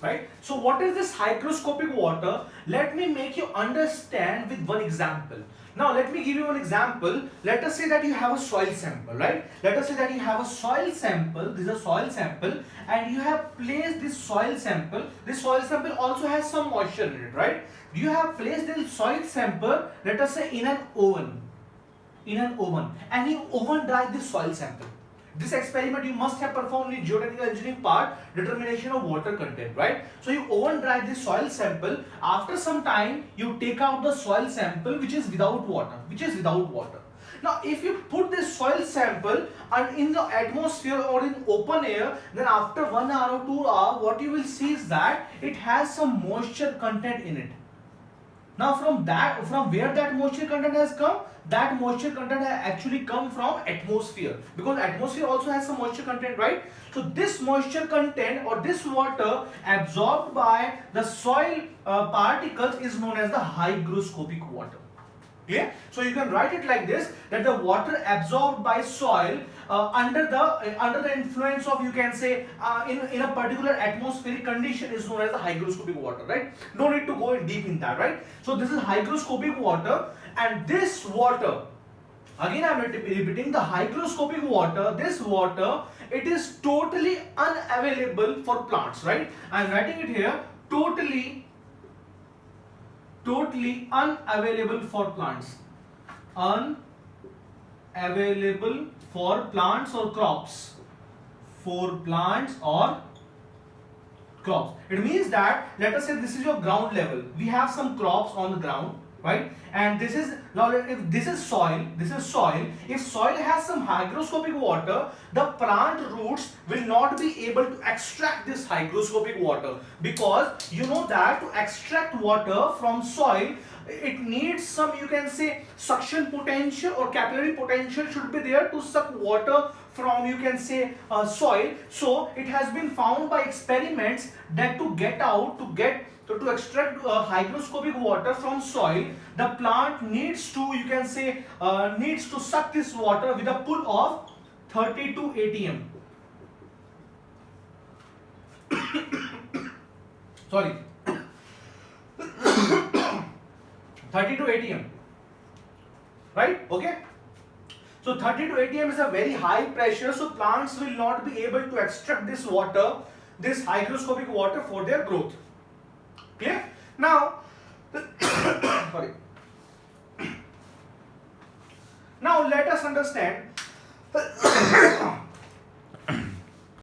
right? So what is this hygroscopic water? Let me make you understand with one example. Now let me give you one example. Let us say that you have a soil sample, right? Let us say that you have a soil sample. This is a soil sample, and you have placed this soil sample. This soil sample also has some moisture in it, right? You have placed this soil sample, let us say, in an oven, and you oven dry this soil sample. This experiment you must have performed in geotechnical engineering part, determination of water content, right? So you oven dry this soil sample. After some time, you take out the soil sample which is without water. Now, if you put this soil sample in the atmosphere or in open air, then after 1 hour or 2 hours, what you will see is that it has some moisture content in it. Now from where that moisture content has come, that moisture content has actually come from atmosphere, because atmosphere also has some moisture content, right? So this moisture content or this water absorbed by the soil particles is known as the hygroscopic water. Clear? So you can write it like this, that the water absorbed by soil under the influence of, you can say, in a particular atmospheric condition is known as the hygroscopic water, right? No need to go in deep in that, right? So this is hygroscopic water, and this water, again I am repeating, the hygroscopic water, this water, it is totally unavailable for plants, right? I am writing it here, totally unavailable for plants, unavailable for plants or crops, it means that, let us say this is your ground level, we have some crops on the ground, right? And this is, now if this is soil, if soil has some hygroscopic water, the plant roots will not be able to extract this hygroscopic water, because you know that to extract water from soil, it needs some, you can say, suction potential or capillary potential should be there to suck water from, you can say, soil. So it has been found by experiments that to extract hygroscopic water from soil, the plant needs to, you can say, needs to suck this water with a pull of 32 atm. Sorry. 32 atm, right? Okay, so 32 atm is a very high pressure, so plants will not be able to extract this water, this hygroscopic water, for their growth. Clear? Now sorry, now let us understand